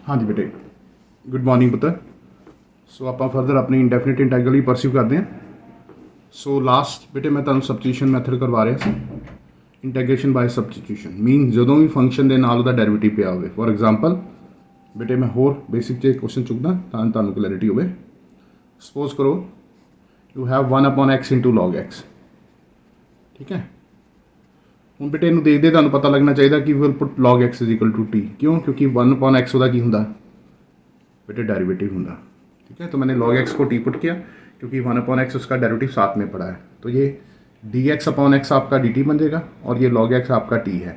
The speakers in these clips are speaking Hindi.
हाँ जी बेटे, गुड मॉर्निंग पुत्र। सो ਆਪਾਂ ਫਰਦਰ ਆਪਣੀ ਇੰਡੈਫੀਨਿਟ ਇੰਟੈਗਰਲ ਹੀ ਪਰਸਿਊ ਕਰਦੇ ਹਾਂ। ਸੋ ਲਾਸਟ ਬੇਟੇ ਮੈਂ ਤੁਹਾਨੂੰ ਸਬਸਟੀਟਿਊਸ਼ਨ ਮੈਥਡ ਕਰਵਾ ਰਿਹਾ ਸੀ। ਇੰਟੈਗ੍ਰੇਸ਼ਨ ਬਾਈ ਸਬਸਟੀਟਿਊਸ਼ਨ ਮੀਨ ਜਦੋਂ ਵੀ ਫੰਕਸ਼ਨ ਦੇ ਨਾਲ ਉਹਦਾ ਡੈਰੀਵੇਟਿਵ ਪਿਆ ਹੋਵੇ। ਫੋਰ ਐਗਜ਼ਾਮਪਲ ਬੇਟੇ ਮੈਂ ਹੋਰ ਬੇਸਿਕ 'ਚ ਕੁਐਸਚਨ ਚੁੱਕਦਾ ਤਾਂ ਤੁਹਾਨੂੰ ਕਲੈਰਿਟੀ ਹੋਵੇ। ਸਪੋਜ਼ ਕਰੋ you have 1/x into log x, ਠੀਕ ਹੈ। ਹੁਣ ਬੇਟੇ ਇਹਨੂੰ ਦੇਖਦੇ ਤੁਹਾਨੂੰ ਪਤਾ ਲੱਗਣਾ ਚਾਹੀਦਾ ਕਿ will put log x is equal to t। क्यों? क्योंकि 1/x ਉਹਦਾ ਕੀ ਹੁੰਦਾ बेटे डेरिवेटिव होगा, ठीक है। तो मैंने log x को t पुट किया क्योंकि 1/x उसका डेरिवेटिव साथ में पड़ा है। तो ये dx/x आपका dt बन जाएगा और ये log x आपका t है।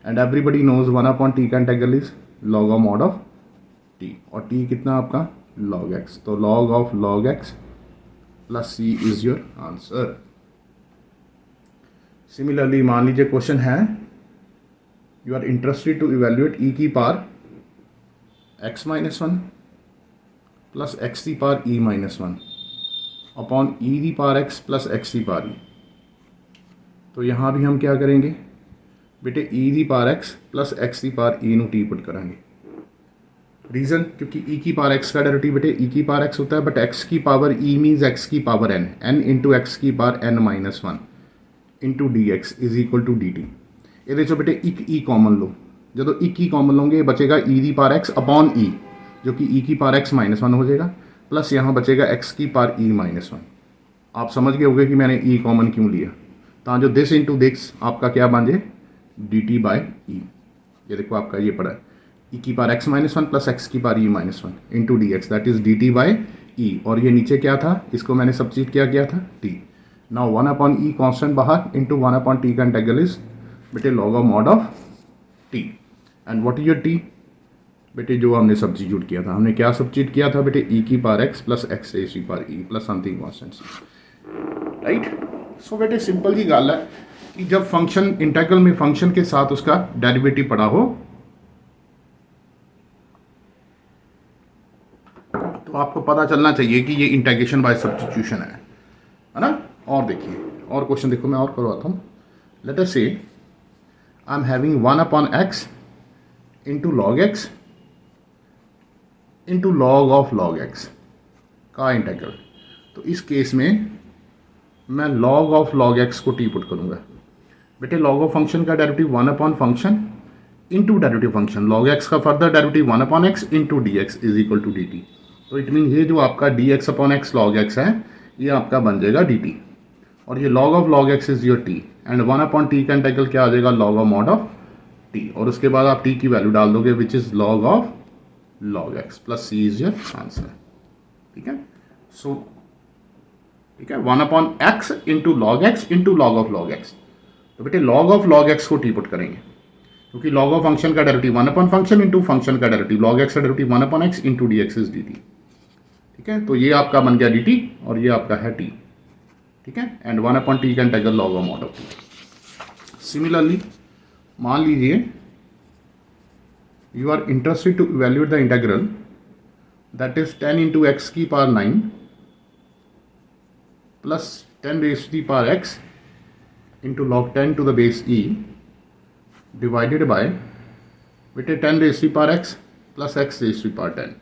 एंड एवरीबडी नोज 1/t का integral is log of mod of t, और t कितना आपका log x। तो log of log x plus c is your answer. Similarly मान लीजिए क्वेश्चन है you are interested to evaluate e की पावर x-1 प्लस एक्स की पावर e-1 अपॉन e की पावर x प्लस एक्स की पावर e। तो यहाँ भी हम क्या करेंगे बेटे e की पावर x प्लस एक्स की पावर e टी पुट करेंगे। रीज़न क्योंकि e की पावर x का डेरिवेटिव बेटे e की पावर x होता है, बट x की पावर e मीन्स x की पावर n इंटू एक्स की power n-1 into D x is equal to D T. ये बेटे एक e कॉमन लो, जो एक e कॉमन लोगे बचेगा e की पावर x अपॉन e जो कि e की पावर x-1 हो जाएगा, प्लस यहाँ बचेगा x की पावर e-1। आप समझ गए होंगे कि मैंने e कॉमन क्यों लिया, तो जो दिस इंटू दिस आपका क्या बन जाए dt बाई e। ये देखो आपका ये पड़ा है e की पावर x-1 प्लस x की power e-1 into D x, that is dt by e। और ये नीचे क्या था, इसको मैंने सब्स्टिट्यूट क्या किया था t। नाउ 1/e कॉन्स्टेंट बाहर इंटू 1/t का इंटीग्रल इज बेटे log of mod of t। And what is your t बेटे, जो हमने सब्स्टिट्यूट किया था, हमने क्या सब्स्टिट्यूट किया था बेटे e की power x plus x raise की power e plus something constant c, right. So बेटे सिंपल जी गल है कि जब फंक्शन इंटीग्रल में फंक्शन के साथ उसका डेरिवेटिव पड़ा हो तो आपको पता चलना चाहिए कि ये इंटीग्रेशन बाय सब्स्टिट्यूशन है ना। और देखिए और क्वेश्चन देखो, मैं और करवाता हूँ। Let us say I am having 1/x into log x into log of log x का इंटीग्रल। तो इस केस में मैं log ऑफ log x को t पुट करूँगा। बेटे log ऑफ फंक्शन का derivative 1 function into derivative function log x का further derivative 1/x into D x is equal to D T. तो इट मीन ये जो आपका dx/x log x है ये आपका बन जाएगा dt, और ये log of log x is your t। And 1/t का इंटीग्रल क्या आ जाएगा log of mod of t, और उसके बाद आप t की वैल्यू डाल दोगे which is log of log x plus c is your answer, ठीक है। सो ठीक है 1/x into log x into log of log x। तो बेटे log ऑफ log x को t पुट करेंगे क्योंकि log ऑफ फंक्शन का डेरिवेटिव 1 फंक्शन इंटू फंक्शन का डेरिवेटिव log x का derivative 1/x into D x is dt, ठीक है। तो ये आपका बन गया dt और ये आपका है t, ठीक है। एंड 1/t का integral log of mod of t। Similarly मान लीजिए you are interested to evaluate the integral that is 10 into x की power 9 plus 10 raised to the power x into log 10 to the base e divided by बेटे 10 raised to the power x plus x raised to the power 10।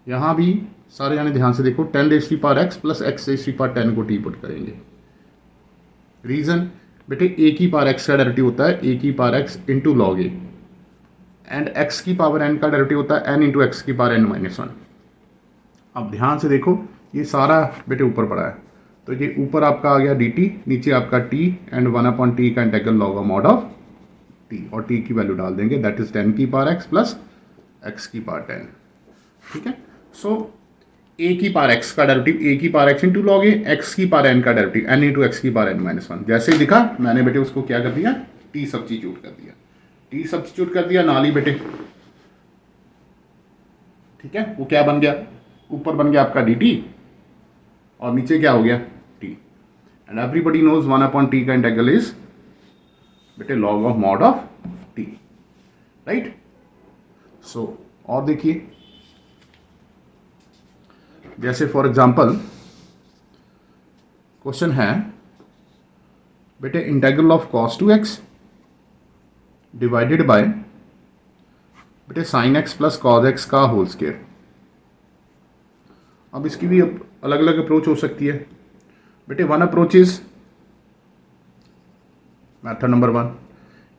यहाँ भी सारे जाने ध्यान से देखो 10 raised to the power x plus x raised to the power 10 को t पुट करेंगे। रीज़न बेटे a की पावर x का डेरिवेटिव होता है a की power x into log A, and x की पावर n का डेरिवेटिव होता है n इंटू एक्स की पावर n-1। अब ध्यान से देखो ये सारा बेटे ऊपर पड़ा है, तो ये ऊपर आपका आ गया dt, नीचे आपका t एंड 1/t का integral log of mod of t, और t की वैल्यू डाल देंगे दैट इज 10 की पावर x प्लस x की पावर 10, ठीक है। सो a की पावर x का डेरिवेटिव a की पावर x इंटू लॉग ए, x की पावर n का डेरिवेटिव n इंटू एक्स की पावर n-1। जैसे ही दिखा मैंने बेटे उसको क्या कर दिया t सब्स्टिट्यूट कर दिया, टी सब्स्टिट्यूट कर दिया नाली बेटे, ठीक है। वो क्या बन गया, ऊपर बन गया आपका dt और नीचे क्या हो गया t। And everybody knows 1/t का इंटीग्रल इज बेटे log of mod of t, right. So और देखिए जैसे फॉर एग्जांपल क्वेश्चन है बेटे integral of cos 2x divided by बेटे sine x plus cos x का होल स्क्वायर। अब इसकी भी अलग अलग अप्रोच हो सकती है बेटे। One approach is method number 1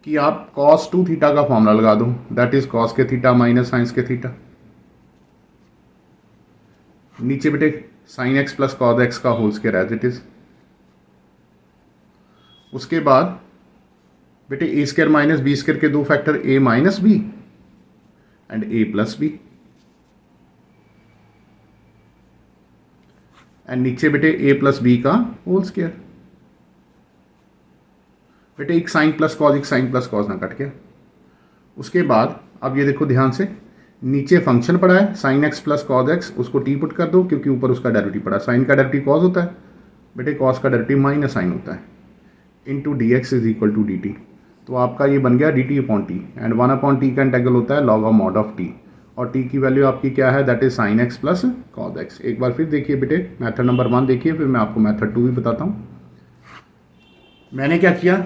कि आप कॉस 2 थीटा का फॉर्मूला लगा दो, दैट इज कॉस के थीटा माइनस साइंस के थीटा। नीचे बेटे sine x plus cos x का whole square as it is. उसके बाद बेटे a square minus b square के दो factor a minus b and a plus B, and नीचे बेटे ए प्लस बी का होल स्क्वायर। बेटे एक साइन प्लस कॉज एक साइन प्लस कॉज ना कट गया। उसके बाद अब ये देखो ध्यान से, नीचे फंक्शन पड़ा है sine x plus cos x, उसको टी पुट कर दो क्योंकि ऊपर उसका डेरिवेटिव पड़ा। साइन का डेरिवेटिव कॉज होता है बेटे, कॉज का डेरिवेटिव माइनस साइन होता है, into D x is equal to D T. तो आपका ये बन गया D T upon T, and 1 upon T का इंटेग्रल होता है log of mod of T, और टी की वैल्यू आपकी क्या है, that is sine x plus cos X. एक बार फिर देखिए बेटे मेथड नंबर 1 देखिए, फिर मैं आपको मेथड 2 भी बताता हूँ। मैंने क्या किया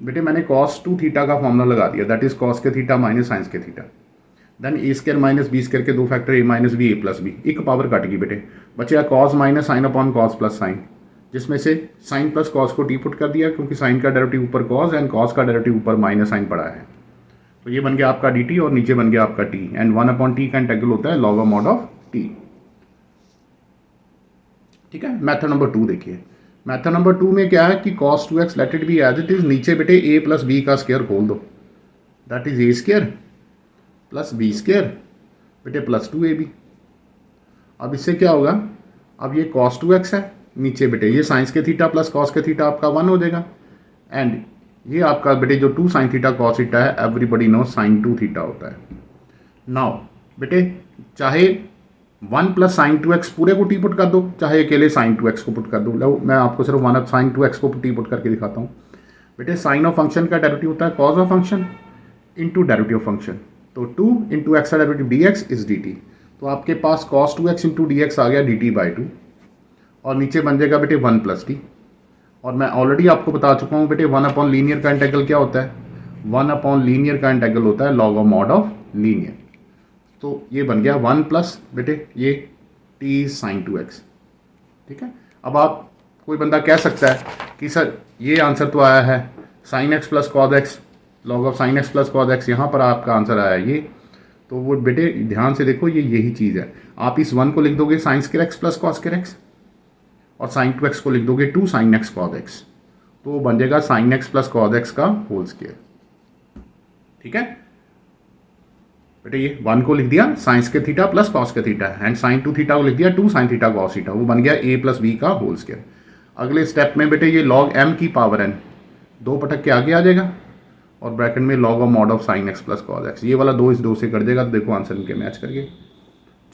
बेटे, मैंने कॉस 2 थीटा का फॉर्मूला लगा दिया, दैट इज कॉस के थीटा माइनस साइंस के थीटा। देन ए स्क्वायर माइनस बी स्क्वायर के दो factor a minus B A plus B, एक पावर कट गई बेटे, बचेगा cos minus sign upon cos plus sign, जिसमें से साइन प्लस कॉस को टी पुट कर दिया क्योंकि साइन का डेरिवेटिव ऊपर कॉस एंड कॉस का डेरिवेटिव ऊपर माइनस साइन पड़ा है। तो ये बन गया आपका डी टी और नीचे बन गया आपका टी, एंड 1 अपॉन टी का इंटेग्रल होता है log of mod of T. ठीक है, मेथड नंबर 2 देखिए। मेथड नंबर 2 में क्या है कि cos 2x let it be as it is, नीचे बेटे a प्लस बी का स्क्वायर खोल दो, that is A square plus B square बेटे प्लस 2ab। अब इससे क्या होगा, अब ये cos 2x है, नीचे बेटे ये साइंस के थीटा प्लस कॉस के थीटा आपका 1 हो जाएगा, एंड ये आपका बेटे जो 2 साइन थीटा कॉस थीटा है, एवरीबडी नो साइन 2 थीटा होता है। नाउ बेटे चाहे 1 प्लस साइन 2x पूरे को टी पुट कर दो, चाहे अकेले साइन 2x को पुट कर दो। लो मैं आपको सिर्फ 1 साइन 2x को टी पुट करके दिखाता हूँ। बेटे साइन ऑफ फंक्शन का डेरिवेटिव होता है cos of function into derivative of function, तो 2 इंटू एक्स का derivative d x is d T. तो आपके पास cos 2x into D x आ गया डी टी बाई 2, और नीचे बन जाएगा बेटे 1 प्लस टी। और मैं ऑलरेडी आपको बता चुका हूँ बेटे 1 अपॉन लीनियर का इंटेग्रल क्या होता है, 1 अपॉन लीनियर का इंटेग्रल होता है log of mod of linear. तो ये बन गया 1 प्लस बेटे ये टी साइन 2x। ठीक है, अब आप कोई बंदा कह सकता है कि सर ये आंसर तो आया है sine x plus cos x, log of sine x plus cos x, यहाँ पर आपका आंसर आया ये। तो वो बेटे ध्यान से देखो, ये यही चीज़ है। आप इस 1 को लिख दोगे sign square x plus cos square x, और साइन 2x को लिख दोगे 2 साइन एक्स कॉज एक्स, तो वो बन जाएगा sine x plus cos x का होल स्क्वायर। ठीक है बेटे, ये 1 को लिख दिया साइंस के थीटा प्लस कॉस के थीटा, एंड साइन 2 थीटा को लिख दिया 2 साइन थीटा कॉस थीटा, वो बन गया a प्लस बी का होल स्क्वायर। अगले स्टेप में बेटे ये लॉग m की पावर n 2 पटक के आगे आ जाएगा, और ब्रैकेट में log of mod of sine x plus cos x, ये वाला 2 इस 2 से कट जाएगा। तो देखो आंसर इनके मैच करके,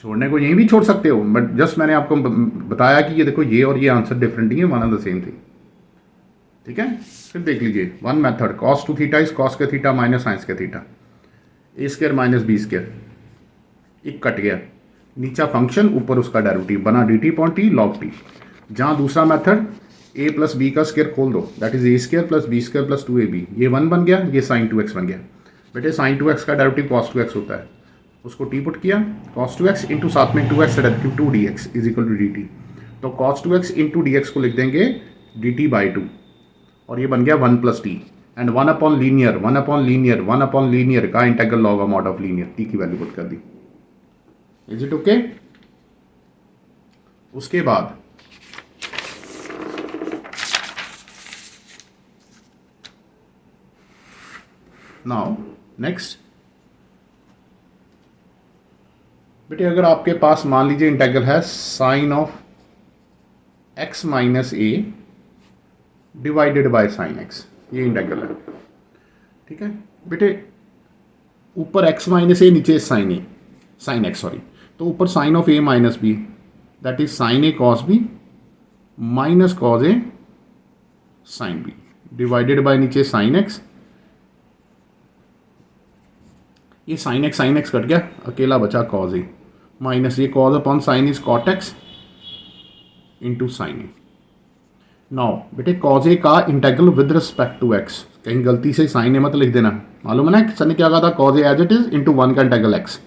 छोड़ने को यहीं भी छोड़ सकते हो, बट जस्ट मैंने आपको बताया कि ये देखो ये और ये आंसर डिफरेंट ही है, one of the same thing. ठीक है, फिर देख लीजिए 1 method, cos 2 theta is cos के थीटा माइनस साइंस के theta, a square minus b square, एक कट गया, नीचा फंक्शन ऊपर उसका डेरिवेटिव बना d T upon t log t. जहाँ दूसरा मेथड ए प्लस बी का स्क्वायर खोल दो, that is A square plus B square plus 2ab, ये 1 बन गया, ये साइन 2x बन गया। बेटे साइन 2x का डेरिवेटिव कॉस 2x होता है, उसको टी पुट किया कॉस 2x इंटू साथ में 2x derivative 2dx is equal to D T. तो cos 2x into D x को लिख देंगे डी टी बाई 2, और ये बन गया 1 plus t, and 1 upon linear 1 upon linear 1 upon linear का integral log of mod of linear, t की वैल्यू पुट कर दी। Is it okay? उसके बाद नाउ नेक्स्ट बेटे, अगर आपके पास मान लीजिए इंटेग्रल है sine of x minus a divided by sine x, ये इंटेग्रल है। ठीक है बेटे, ऊपर x माइनस ए, नीचे साइन एक्स सॉरी, तो ऊपर sine of a minus B, that is sine a cos B minus cos A sine b, divided by नीचे साइन एक्स, ये साइन एक्स कट गया, अकेला बचा कॉज ए, माइनस ये cos upon sine is cot x into sine a. Now बेटे कॉज ए का integral with respect to x कहीं गलती से साइन ए मत लिख देना, मालूम है ना सर ने क्या कहा था, cos a as it is into 1 का integral x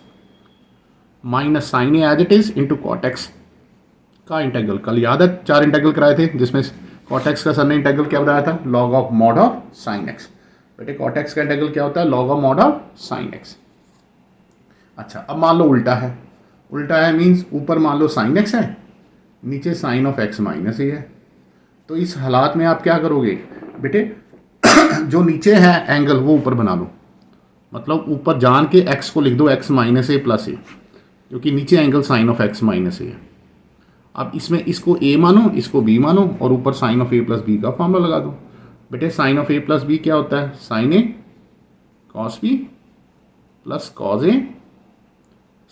minus sine a as it is into cot x का इंटेग्रल। कल याद है 4 इंटेग्रल कराए थे, जिसमें कॉट एक्स का सर ने इंटेग्रल क्या बताया था, log of mod of sine x. बेटे कॉट एक्स का इंटेग्रल क्या होता है, log of mod of sine x. अच्छा अब मान लो उल्टा है, उल्टा है मीन्स ऊपर मान लो साइन एक्स है, नीचे sine of x minus a है। तो इस हालात में आप क्या करोगे बेटे, जो नीचे है एंगल वो ऊपर बना लो, मतलब ऊपर जान के एक्स को लिख दो x minus a plus a, क्योंकि नीचे angle sine of x minus a है। अब इसमें इसको ए मानो, इसको बी मानो, और ऊपर sine of a plus B का फॉर्मूला लगा दो। बेटे sine of a plus b क्या होता है, sine a cos b plus cos a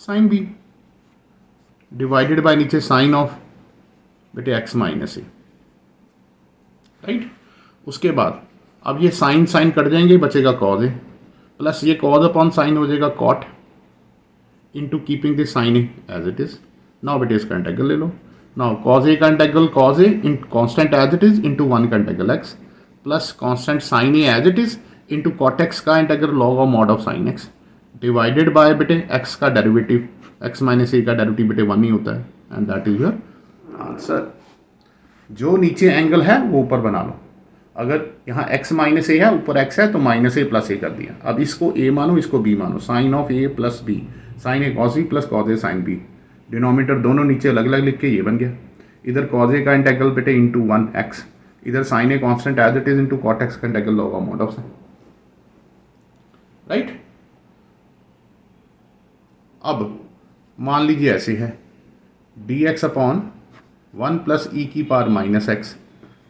sine b divided by नीचे साइन ऑफ बेटे एक्स माइनस ए, राइट। उसके बाद अब ये साइन साइन कट जाएंगे, बचेगा कॉज ए प्लस ये कॉज अपॉन साइन हो जाएगा cot into keeping the sine a as it is. Now बेटे इसका इंटेग्रल ले लो। नाउ कॉज ए का integral cos a in constant as it is into 1 का integral x plus constant sine a as it is into cot x का integral log of mod of sine x divided by बेटे एक्स का डेरिवेटिव, एक्स माइनस ए का डेरिवेटिव बेटे 1 ही होता है, and that is your answer. जो नीचे एंगल है वो ऊपर बना लो। अगर यहाँ x माइनस ए है, ऊपर x है, तो माइनस ए प्लस ए कर दिया। अब इसको a मानो, इसको b मानो, sine of a plus b, sine a cos b plus cos a sine b. Denominator दोनों नीचे अलग अलग लिख के ये बन गया। इधर कॉज ए का इंटेग्रल बेटे इंटू 1x, इधर sine a constant as it is into cot x का integral log of mod of sine, right. अब मान लीजिए ऐसे है dx अपॉन 1 प्लस ई की पावर माइनस एक्स।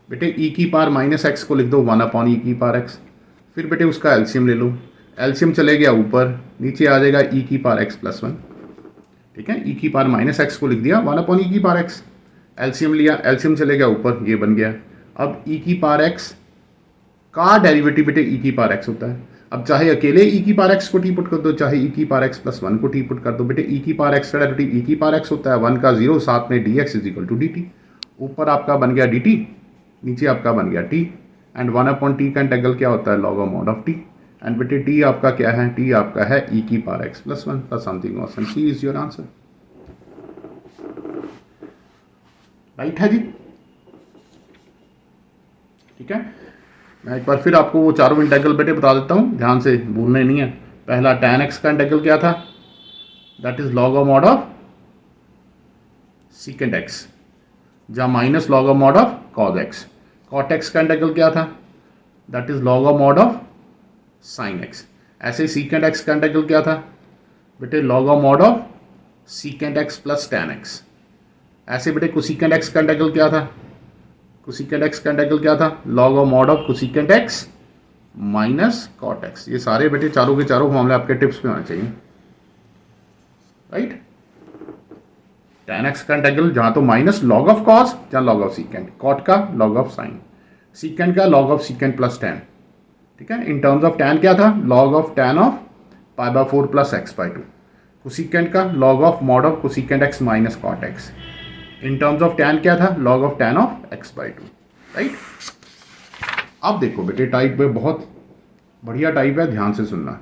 बेटे ई की पावर माइनस एक्स को लिख दो 1 अपॉन ई की पावर एक्स। फिर बेटे उसका एलसीएम ले लो, एलसीएम चले गया ऊपर, नीचे आ जाएगा ई की पावर एक्स प्लस 1। ठीक है, ई की पावर माइनस एक्स को लिख दिया 1 अपॉन ई की पावर एक्स, एलसीएम लिया, एलसीएम चले गया ऊपर, ये बन गया। अब ई की पावर एक्स का डेरिवेटिव बेटे ई की पावर एक्स होता है। अब चाहे अकेले ई की पावर एक्स को टी पुट कर दो, चाहे ई की पावर एक्स प्लस 1 को टी पुट कर दो। बेटे ई की पावर एक्स का डेरिवेटिव ई की पावर एक्स होता है, 1 का 0, साथ में d x is equal to D t. ऊपर आपका बन गया डी टी, नीचे आपका बन गया टी, एंड 1 अपॉन टी का इंटेग्रल क्या होता है, log of mod of T. And बेटे टी आपका क्या है, टी आपका है ई की पावर एक्स प्लस 1 का something awesome. C is your answer, right है जी। ठीक है, मैं एक बार फिर आपको वो चारों इंटेग्रल बेटे बता देता हूँ, ध्यान से भूलने नहीं है। पहला tan x का इंटेग्रल क्या था, that is log of mod of secant x, जहाँ minus log of mod of cos x। Cot x का इंटेग्रल क्या था, that is log of mod of sine x। ऐसे ही सीकेंट x का इंटेग्रल क्या था बेटे, log of mod of secant x plus tan x। ऐसे बेटे कोसिकेंट x का इंटेग्रल क्या था, कोसिकेंट x का इंटेग्रल क्या था, log of mod of cosecant x minus cot x। ये सारे बेटे चारों के चारों मामले आपके टिप्स में होने चाहिए, राइट। tan x का इंटेग्रल जहां तो माइनस लॉग ऑफ कॉस, जहां लॉग ऑफ सीकेंट, कॉट का लॉग ऑफ साइन, सीकेंट का log of secant plus tan। ठीक है, इन टर्म्स ऑफ tan क्या था, log of tan of π/4 plus x/2। Cosecant का log of mod of cosecant x minus cot x। In terms of tan क्या था, log of tan of x/2, right. अब देखो बेटे टाइप में बहुत बढ़िया टाइप है, ध्यान से सुनना।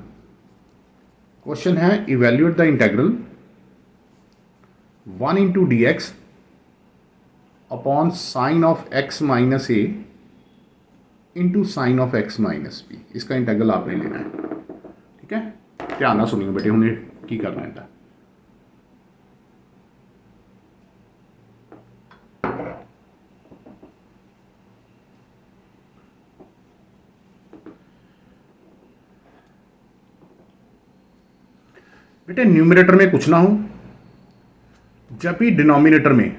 क्वेश्चन है evaluate the integral 1 into D x upon sine of x minus A into sine of x minus b. इसका इंटेग्रल आपने लेना है, ठीक है। ध्यान ना सुनिए बेटे, उन्हें की करना है। बेटे न्यूमरेटर में कुछ ना हो, जब भी डिनोमिनेटर में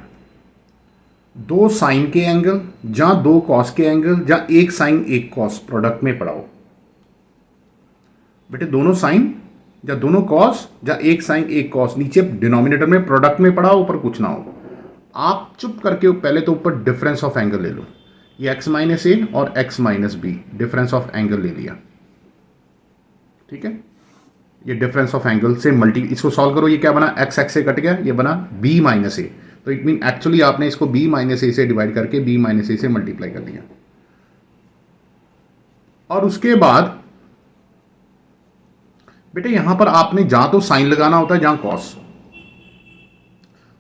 दो साइन के एंगल जहां दो कॉस के एंगल, जहां एक साइन एक कॉस प्रोडक्ट में पढ़ाओ। बेटे दोनों साइन या दोनों कॉस या एक साइन एक कॉस नीचे डिनोमिनेटर में प्रोडक्ट में पढ़ाओ, ऊपर कुछ ना हो। आप चुप करके पहले तो ऊपर डिफरेंस ऑफ एंगल ले लो। ये एक्स माइनस ए और x minus b, difference of angle ले लिया, ठीक है। ये डिफरेंस ऑफ एंगल से मल्टी, इसको सॉल्व करो। ये क्या बना, एक्स एक्स से कट गया, ये बना बी माइनस ए। तो इट मीन एक्चुअली आपने इसको बी माइनस ए से डिवाइड करके बी माइनस ए से मल्टीप्लाई कर दिया। और उसके बाद बेटे यहां पर आपने जहां तो साइन लगाना होता है जहां कॉस,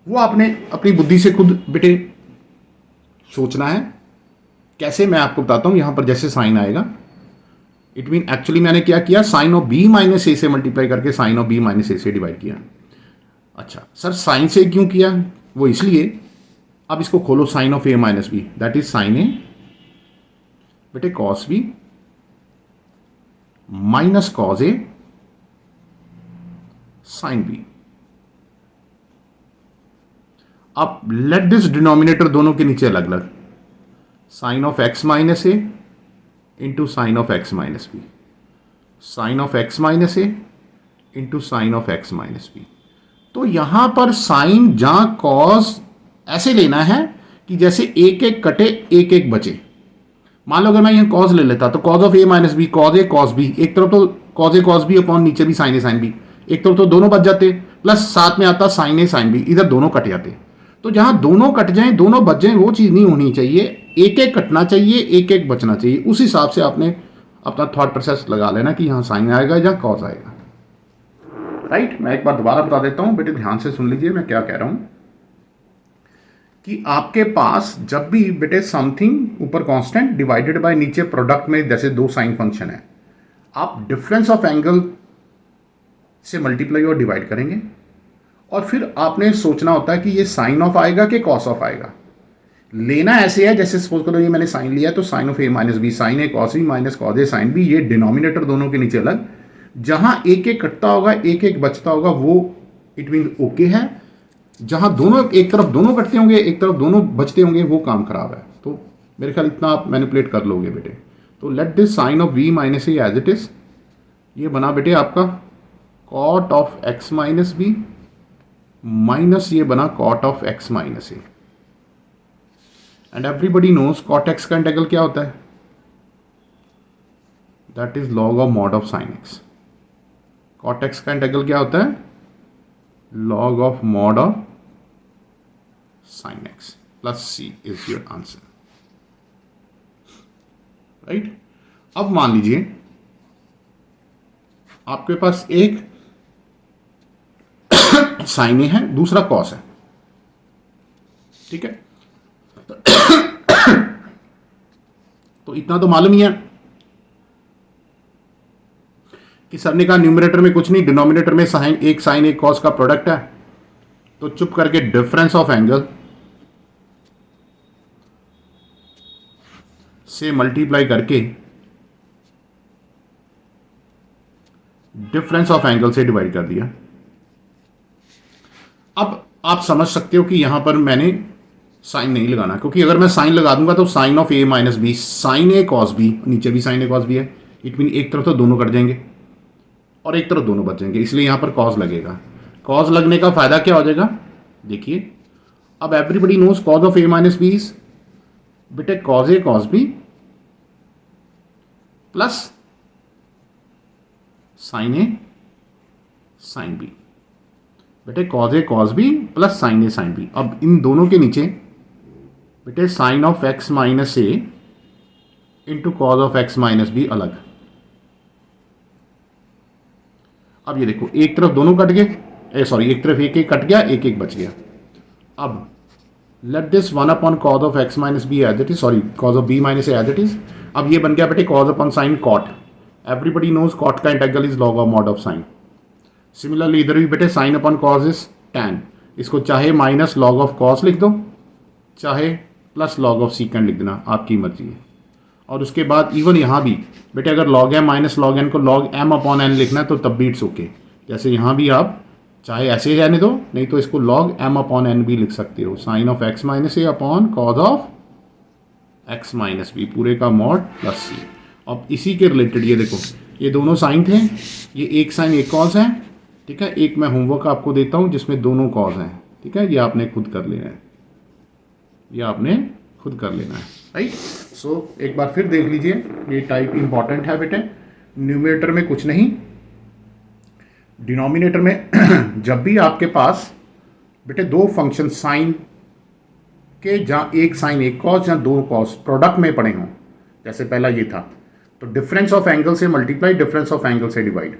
वो आपने अपनी बुद्धि से खुद बेटे सोचना है। कैसे, मैं आपको बताता हूं। यहां पर जैसे साइन आएगा, इट मीन एक्चुअली मैंने क्या किया, साइन ऑफ बी माइनस ए से मल्टीप्लाई करके साइन ऑफ बी माइनस ए से डिवाइड किया। अच्छा सर, साइन से क्यों किया? वो इसलिए, अब इसको खोलो, sine of A minus B that is sine A बेटे कॉस बी माइनस कॉस ए साइन बी। अब लेट दिस डिनोमिनेटर दोनों के नीचे अलग अलग, sine of x minus A into sine of x minus B, sine of x minus A into sine of x minus B. तो यहां पर साइन जहां कॉस ऐसे लेना है कि जैसे एक एक कटे एक एक बचे। मान लो अगर मैं यहां कॉस ले लेता तो cos of A minus b, cos a cos b, एक तरफ तो cos a cos b upon नीचे भी साइन ए साइन बी, एक तरफ तो दोनों बच जाते, प्लस साथ में आता साइन ए साइन बी, इधर दोनों कट जाते। तो जहां दोनों कट जाएं दोनों बच जाएं वो चीज नहीं होनी चाहिए, एक एक कटना चाहिए एक एक बचना चाहिए। उस हिसाब से आपने अपना थॉट प्रोसेस लगा लेना कि यहां साइन आएगा या कॉस आएगा। राइट, मैं एक बार दोबारा बता देता हूं बेटे, ध्यान से सुन लीजिए मैं क्या कह रहा हूं कि आपके पास जब भी बेटे समथिंग ऊपर कांस्टेंट डिवाइडेड बाय नीचे प्रोडक्ट में जैसे दो साइन फंक्शन है, आप डिफरेंस ऑफ एंगल से मल्टीप्लाई और डिवाइड करेंगे और फिर आपने सोचना होता है कि ये साइन ऑफ आएगा कि कॉस ऑफ आएगा। लेना ऐसे है जैसे सपोज करो ये मैंने साइन लिया तो sine of A minus B sine a cos B minus cos A sine b, ये डिनोमिनेटर दोनों के नीचे अलग, जहां एक एक कटता होगा एक एक बचता होगा वो इट मीन ओके है, जहां दोनों एक तरफ दोनों कटते होंगे एक तरफ दोनों बचते होंगे वो काम खराब है। तो मेरे ख्याल इतना आप मैनिपुलेट कर लोगे बेटे। तो let this sine of B minus A as it is, ये बना बेटे आपका cot of x minus b minus ये बना cot of x minus a. And everybody knows cot x का इंटीग्रल क्या होता है, that is log of mod of sine x. Cot x का इंटीग्रल क्या होता है, log of mod of sin x plus c is your answer, right? अब मान लीजिए आपके पास एक साइन ए है दूसरा कॉस है, ठीक है? तो इतना तो मालूम ही है कि सर ने कहा न्यूमरेटर में कुछ नहीं, डिनोमिनेटर में साइन एक कॉस का प्रोडक्ट है, तो चुप करके डिफरेंस ऑफ एंगल से मल्टीप्लाई करके डिफरेंस ऑफ एंगल से डिवाइड कर दिया। अब आप समझ सकते हो कि यहां पर मैंने साइन नहीं लगाना, क्योंकि अगर मैं साइन लगा दूंगा तो sine of A minus B sine a cos b, नीचे भी साइन ए कॉस बी है, इट मीन एक तरफ तो दोनों कट जाएंगे और एक तरफ दोनों बचेंगे, इसलिए यहां पर कॉस लगेगा। कॉस लगने का फायदा क्या हो जाएगा, देखिए अब everybody knows cos of A minus b is बेटे cos a cos b plus sine a sine b, बेटे cos a cos b plus sine a sine B. अब इन दोनों के नीचे बेटे sine of x minus A into cos of x minus b अलग। अब ये देखो एक तरफ दोनों कट गए, सॉरी एक तरफ एक एक कट गया एक एक बच गया। अब let this one upon cos of x minus B as it is, sorry cos of B minus A as it is. अब ये बन गया बेटे cos upon sine cot, everybody knows cot का integral is log of mod of sine. Similarly इधर भी बेटे sine upon cos is tan, इसको चाहे माइनस लॉग ऑफ कॉस लिख दो चाहे प्लस लॉग ऑफ सीकेंड लिख देना, आपकी मर्जी है। और उसके बाद इवन यहाँ भी बेटे अगर log m minus log n को लॉग एम अपॉन एन लिखना है तो तब भी इट्स ओके। जैसे यहाँ भी आप चाहे ऐसे रहने दो, नहीं तो इसको लॉग एम अपॉन एन भी लिख सकते हो, sine of x minus a upon cos of x minus b पूरे का मॉड प्लस सी। अब इसी के रिलेटेड ये देखो ये दोनों साइन थे, ये एक साइन एक कॉस है, ठीक है? एक मैं होमवर्क आपको देता हूँ जिसमें दोनों कॉस हैं, ठीक है? ये आपने खुद कर लेना है, ये आपने खुद कर लेना है, राइट? सो एक बार फिर देख लीजिए, ये टाइप इंपॉर्टेंट है बेटे। न्यूमरेटर में कुछ नहीं, डिनोमिनेटर में जब भी आपके पास बेटे दो फंक्शन साइन के जहाँ एक साइन एक कॉस या दो कॉस प्रोडक्ट में पड़े हों, जैसे पहला ये था, तो डिफरेंस ऑफ एंगल से मल्टीप्लाई, डिफरेंस ऑफ एंगल से डिवाइड,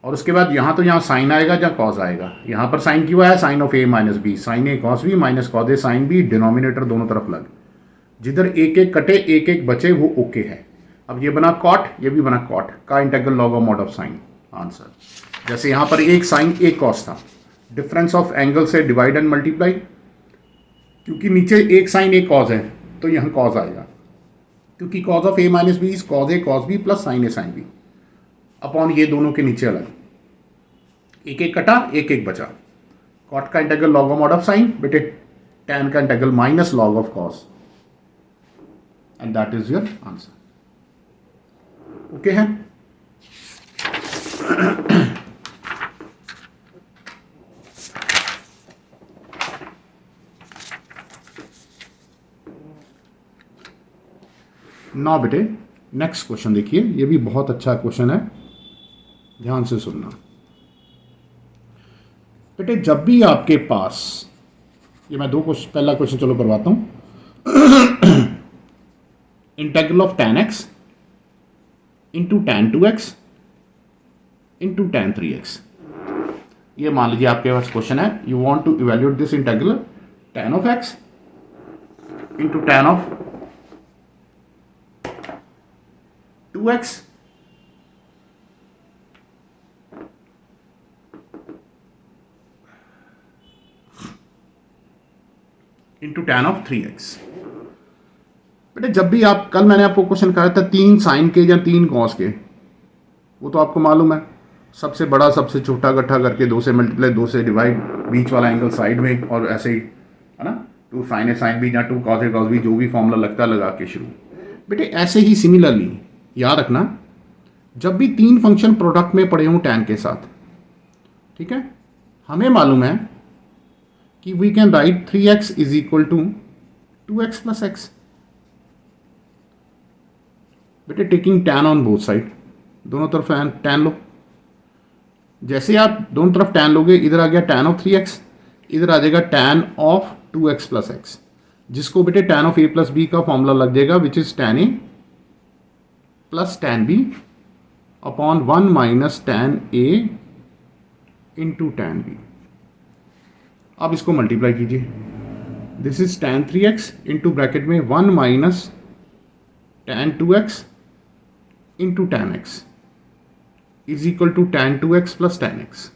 और उसके बाद यहाँ तो यहाँ साइन आएगा या कॉस आएगा। यहाँ पर साइन क्यों आया, sine of A minus B, sine a cos B minus cos A sine b, denominator दोनों तरफ लग, जिधर एक एक कटे एक एक बचे वो ओके है। अब ये बना कॉट, ये भी बना कॉट का integral log of mod of sign, answer. जैसे यहाँ पर एक साइन एक कॉस था, डिफरेंस ऑफ एंगल से डिवाइड एंड मल्टीप्लाई, क्योंकि नीचे एक साइन एक कॉस है तो यहाँ कॉस आएगा, क्योंकि cos of A minus b is cos a cos b plus sine a sine b, upon ये दोनों के नीचे अलग, एक एक कटा एक एक बचा। कॉट का integral log of mod of sine, बेटे टैन का integral minus log of cos, and that is your answer. Okay है। ना बेटे नेक्स्ट क्वेश्चन देखिए, ये भी बहुत अच्छा क्वेश्चन है, ध्यान से सुनना बेटे। जब भी आपके पास, ये मैं दो क्वेश्चन, पहला क्वेश्चन चलो करवाता हूं। Integral of tan x into tan 2x into tan 3x, ये मान लीजिए आपके पास क्वेश्चन है, you want to evaluate this integral tan of x into tan of 2x into tan of 3x। बेटे जब भी आप, कल मैंने आपको क्वेश्चन कहा था 3 साइन के या 3 कॉस के, वो तो आपको मालूम है, सबसे बड़ा सबसे छोटा इकट्ठा करके 2 से मल्टीप्लाई 2 से डिवाइड, बीच वाला एंगल साइड में, और ऐसे ही है ना, 2 साइन ए साइन बी या 2 कॉस ए कॉस बी, जो भी फॉर्मूला लगता है लगा के शुरू। बेटे ऐसे ही सिमिलरली याद रखना, जब भी 3 फंक्शन प्रोडक्ट में पड़े हों tan के साथ, ठीक है, हमें मालूम है कि we can write 3x is equal to 2x plus x. बेटे taking tan on both side, दोनों तरफ tan लो। जैसे आप दोनों तरफ tan लोगे, इधर आ गया tan ऑफ 3x, इधर आ जाएगा tan of 2x plus x, जिसको बेटे tan of a plus B का फॉर्मूला लग जाएगा, which is tan a plus tan b upon 1 minus tan a into tan b। अब इसको मल्टीप्लाई कीजिए, this is tan 3x into bracket में 1 minus tan 2x into tan x is equal to tan 2x plus tan x।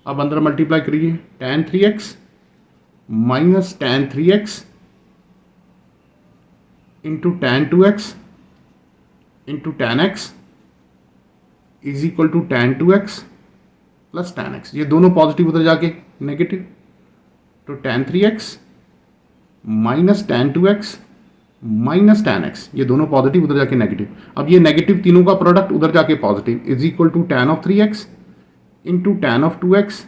अब अंदर मल्टीप्लाई करिए, tan 3x minus tan 3x into tan 2x into tan x is equal to tan 2x plus tan x। ये दोनों पॉजिटिव उधर जाके नेगेटिव, तो tan 3x minus tan 2x minus tan x, ये दोनों पॉजिटिव उधर जाके नेगेटिव। अब ये नेगेटिव तीनों का प्रोडक्ट उधर जाके positive, is equal to tan of 3x into tan of 2x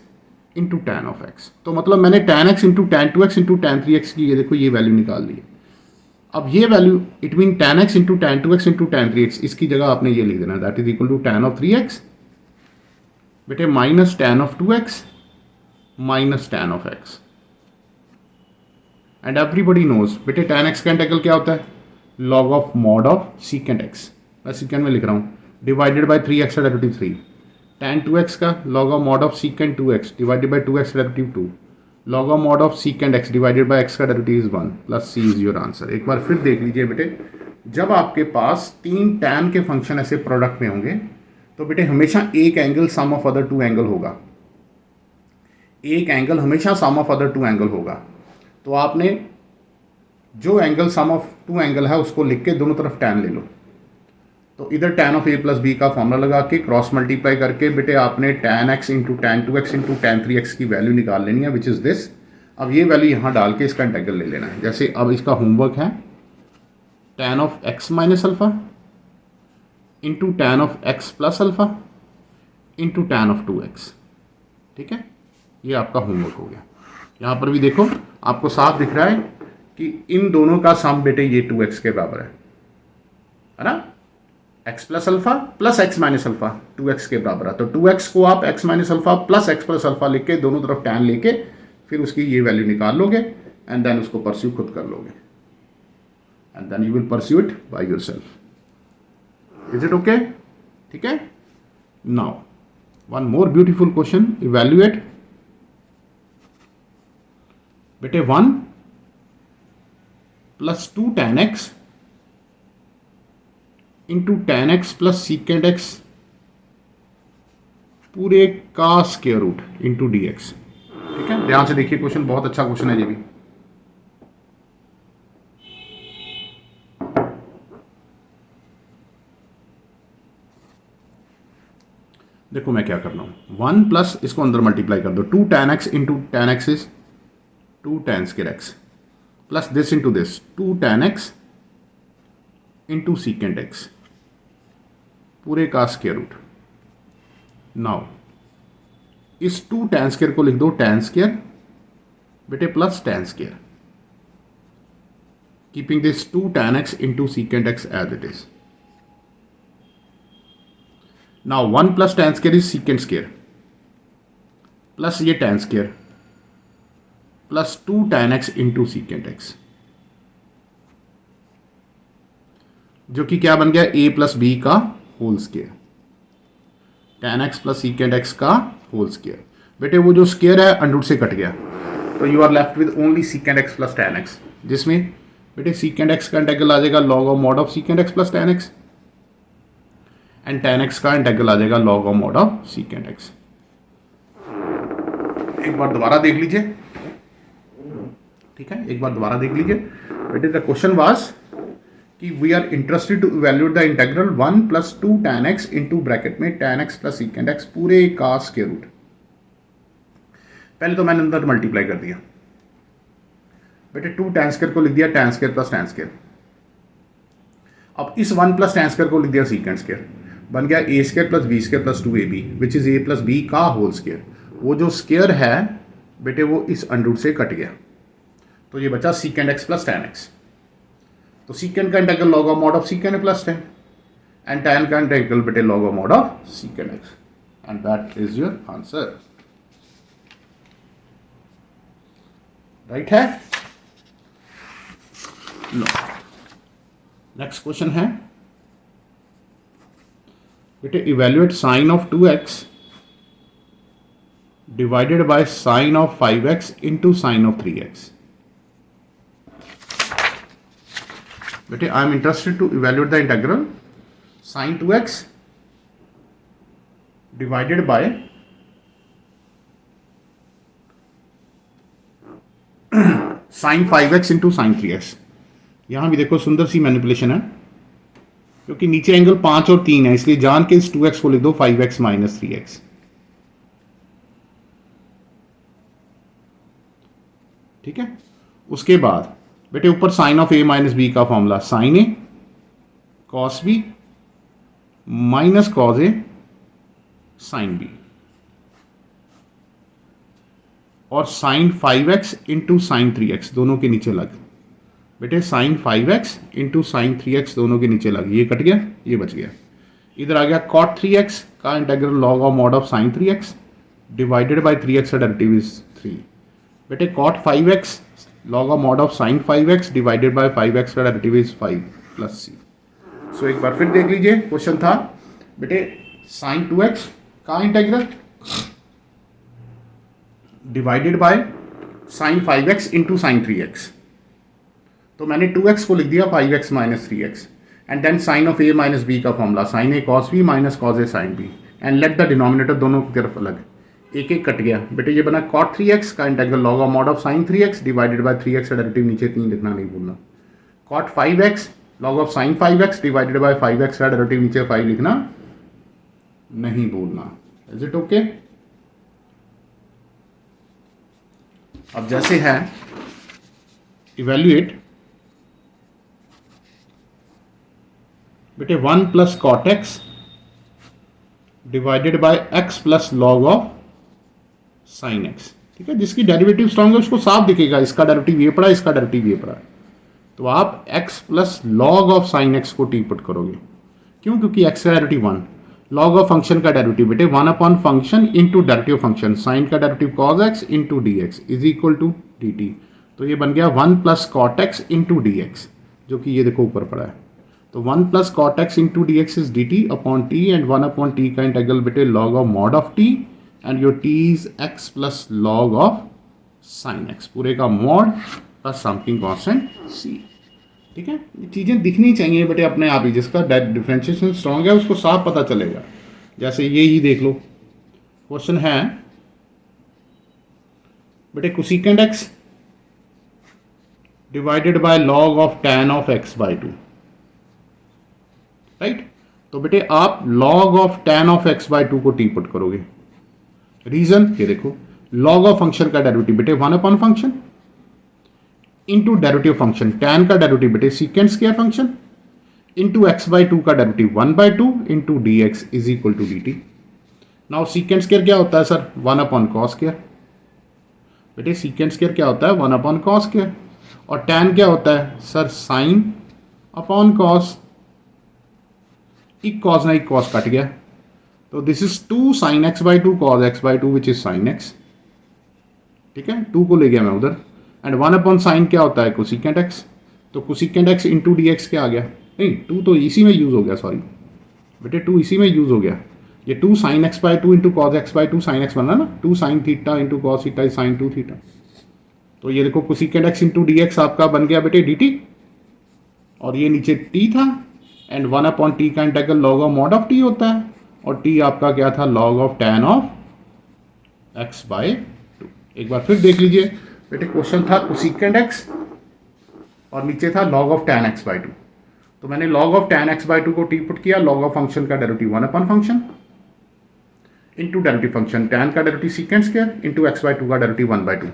into tan of x। तो मतलब मैंने tan x into tan 2x into tan 3x की, ये देखो ये वैल्यू निकाल ली। अब ये value it mean tan x into tan 2x into tan 3x, इसकी जगह आपने ये लिख देना, that is equal to tan of 3x बेटे minus tan of 2x minus tan of x। And everybody knows बेटे tan x का इंटीग्रल क्या होता है, log of mod of secant x, मैं सीकेंट में लिख रहा हूँ, divided by 3x derivative 3। tan 2x का log of mod of secant 2x divided bye 2x derivative 2, log of mod of secant x divided by x का derivative is 1 plus c is your answer. एक बार फिर देख लीजिए बेटे, जब आपके पास 3 tan के फंक्शन ऐसे प्रोडक्ट में होंगे, तो बेटे हमेशा एक angle sum of other 2 angle होगा, एक एंगल हमेशा सम ऑफ अदर 2 एंगल होगा। तो आपने जो एंगल सम ऑफ 2 एंगल है उसको लिख के दोनों तरफ tan ले लो, तो इधर tan of a plus B का फॉर्मूला लगा के क्रॉस मल्टीप्लाई करके बेटे आपने tan x into tan 2x into tan 3x की वैल्यू निकाल लेनी है, विच इज़ दिस। अब ये वैल्यू यहाँ डाल के इसका इंटीग्रल ले लेना है। जैसे अब इसका होमवर्क है tan of x minus alpha into tan of x plus alpha into tan of 2x, ठीक है, ये आपका होमवर्क हो गया। यहाँ पर भी देखो आपको साफ दिख रहा है कि इन दोनों का सम बेटे ये 2x के बराबर है ना, x plus alpha plus x minus alpha 2x के बराबर है। तो 2x को आप x minus alpha plus x plus alpha लिख के दोनों तरफ tan लेके फिर उसकी ये वैल्यू निकाल लोगे, एंड देन उसको परस्यू खुद कर लोगे, and then you will pursue it by yourself. Is it okay? ठीक है। Now one more beautiful question, evaluate बेटे 1 plus 2 tan x into tan x plus secant x पूरे का square root into D x. ठीक है, ध्यान से देखिए, क्वेश्चन बहुत अच्छा क्वेश्चन है ये भी। देखो मैं क्या कर रहा हूं, 1 प्लस इसको अंदर मल्टीप्लाई कर दो, 2 tan x into tan x is 2 tan square x plus this into this 2 tan x into secant x पूरे का स्क्वायर रूट। नाउ इस 2 tan स्क्वायर को लिख दो tan स्क्वायर बेटे plus tan square, keeping this 2 tan x into secant x as it is. Now 1 plus tan square is secant square plus ये tan square plus 2 tan x into secant x, जो कि क्या बन गया a प्लस बी का whole square, tan x plus secant x का होल स्क्वायर। बेटे वो जो स्क्वायर है अंडर रूट से कट गया, तो you are left with only secant x plus tan x, जिसमें बेटे सीकेंड x का इंटेग्रल आ जाएगा log of mod of secant x plus tan x and tan x का इंटेग्रल आ जाएगा log of mod of secant x। एक बार दोबारा देख लीजिए, ठीक है, एक बार दोबारा देख लीजिए बेटे। द क्वेश्चन वाज कि we are interested to evaluate the integral 1 plus 2 tan x into bracket में tan x plus secant x पूरे का स्क्वायर रूट। पहले तो मैंने अंदर मल्टीप्लाई कर दिया बेटे, 2 tan स्क्वायर को लिख दिया tan square plus tan square. अब इस 1 प्लस tan स्क्वायर को लिख दिया सीकेंड स्क्वायर, बन गया a square plus b square plus 2ab which is a plus b का होल स्क्वायर। वो जो स्क्वायर है बेटे वो इस अंडर रूट से कट गया, तो ये बचा secant x plus tan x। तो सीकेंड का integral log of mod of secant plus tan and tan का इंटेग्रल बेटे log of mod of secant x, and that is your answer. Right है? नो, नेक्स्ट क्वेश्चन है बेटे evaluate sine of 2x divided by sine of 5x into sine of 3x। बेटे I am interested to evaluate the integral sine 2x divided by sine 5x into sine 3x। यहां भी देखो सुंदर सी मैनिपुलेशन है, क्योंकि नीचे एंगल 5 और 3 है, इसलिए जान के इस 2x को लिख दो 5x माइनस 3x। ठीक है, उसके बाद बेटे ऊपर sine of a minus B का formula sine a cos b minus cos a sine b, और sine 5x into sine 3x दोनों के नीचे लग। बेटे sign 5x into sine 3x दोनों के नीचे लग, ये कट गया ये बच गया। इधर आ गया cot 3x का integral log of mod of sign 3x divided by 3x का डेरिवेटिव इज 3। बेटे cot 5x log of mod of sine 5x divided by 5x का डेरिवेटिव इज 5 प्लस c। सो एक बार फिर देख लीजिए, क्वेश्चन था बेटे साइन 2x का integral divided by sine 5x into sine 3x। तो मैंने 2x को लिख दिया 5x minus 3x and then sine of a minus b का formula sine a cos b minus cos a sine b and let the denominator दोनों की तरफ अलग, एक एक कट गया। बेटे ये बना cot 3x का integral log of mod of sign 3x divided by 3x का डेरिवेटिव नीचे 3 लिखना नहीं भूलना, cot 5x log of sine 5x divided by 5x का डेरिवेटिव नीचे 5 लिखना नहीं भूलना। Is it okay? अब जैसे है इवेल्युएट बेटे 1 plus cot x divided by x plus log of sine x. ठीक है, जिसकी डेरिवेटिव स्ट्रॉन्ग है उसको साफ दिखेगा, इसका डेरिवेटिव ये पड़ा, इसका डेरिवेटिव ये पड़ा, तो आप x plus log of sine x को टी पुट करोगे। क्यों? क्योंकि x का डेरिवेटिव 1, लॉग ऑफ फंक्शन का डेरिवेटिव बेटे 1 upon function into derivative function sine का derivative cos x into D x is equal to D T. तो ये बन गया 1 plus cot x into D x, जो कि ये देखो ऊपर पड़ा है। तो 1 plus cot x into D x is d T upon T and 1 upon T का इंटेग्रल बेटे log of mod of T and your T is x plus log of sine x, पूरे का मॉड प्लस समथिंग कॉन्स्टेंट सी। ठीक है, ये चीज़ें दिखनी चाहिए बेटे अपने आप ही, जिसका डिफ्रेंशिएशन स्ट्रॉन्ग है उसको साफ पता चलेगा। जैसे ये ही देख लो, क्वेश्चन है बेटे cosecant x divided by log of tan of x by 2, right. तो बेटे आप log of tan of x by 2 को टी पुट करोगे। रीजन ये देखो, लॉग ऑफ फंक्शन का डेरिवेटिव बेटे 1 upon function into derivative function tan का डेरिवेटिव बेटे secant square function into x by 2 का derivative 1 by 2 into D x is equal to D t. Now secant square क्या होता है सर? 1 upon cos square. बेटे सीकेंट स्क्वायर क्या होता है? 1 अपॉन कॉस स्क्वायर। और टैन क्या होता है सर? Sign upon cos. एक कॉस ना एक कॉस कट गया, तो this is 2 sine x by 2 cos x by 2 which is sine x. ठीक है, 2 को ले गया मैं उधर। एंड 1 अपॉन साइन क्या होता है? Cosecant x. तो cosecant x into D x क्या आ गया? नहीं, 2 तो इसी में यूज हो गया, सॉरी बेटे 2 इसी में यूज हो गया। ये 2 sine x by 2 into cos x by 2 sine x बना ना, 2 sine theta into cos theta sine 2 theta. तो ये देखो cosecant x into D x आपका बन गया बेटे डी टी, और ये नीचे टी था एंड 1 अपॉन टी का integral log of mod of T होता है, और टी आपका क्या था? Log of tan of x by 2। एक बार फिर देख लीजिए बेटे, क्वेश्चन था कोसेकेंट एक्स और नीचे था log of tan x by 2। तो मैंने log of tan x by 2 को टी पुट किया, लॉग ऑफ फंक्शन का derivative 1 upon function into derivative function tan का derivative secant square into x by 2 का डेरिवेटिव 1 बाई 2।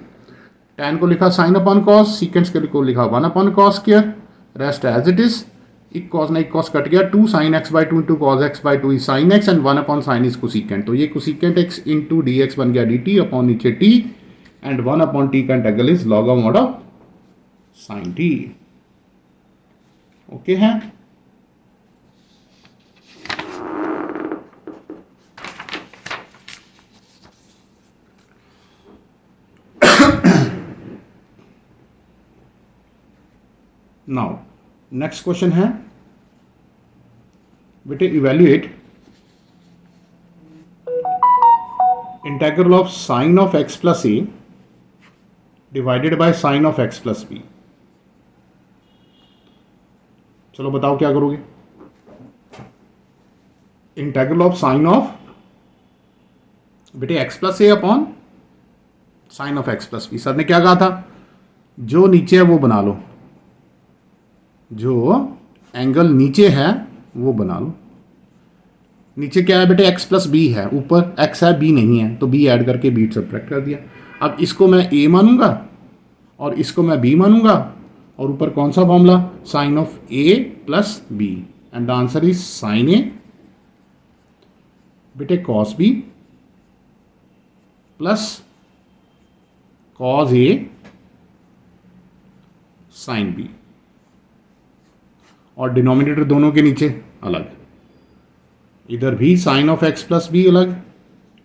टैन को लिखा sine upon cos, secant square को लिखा 1 upon cos square, rest as it is. एक कॉस ना एक कॉस कट गया, 2 sine x by 2 into cos x by 2 is sine x and 1 upon sine is cosecant. तो ये cosecant x into D x बन गया डी टी अपॉन नीचे टी एंड 1 अपॉन टी का integral is log of mod of sine t. Okay है। नाउ नेक्स्ट क्वेश्चन है बेटे, evaluate integral of sine of x plus a divided by sine of x plus B. चलो बताओ क्या करोगे? इंटेग्रल ऑफ साइन ऑफ बेटे x plus a upon sine of x plus b. Sir ने क्या कहा था? जो नीचे है वो बना लो, जो एंगल नीचे है वो बना लो। नीचे क्या है बेटे? x प्लस बी है, ऊपर x है b नहीं है, तो b ऐड करके b सब्ट्रैक्ट कर दिया। अब इसको मैं a मानूंगा और इसको मैं b मानूंगा, और ऊपर कौन सा formula? Sine of a plus b and the answer is sine a बेटे cos b plus cos a sine b, और डिनोमिनेटर दोनों के नीचे अलग, इधर भी sine of x plus b अलग,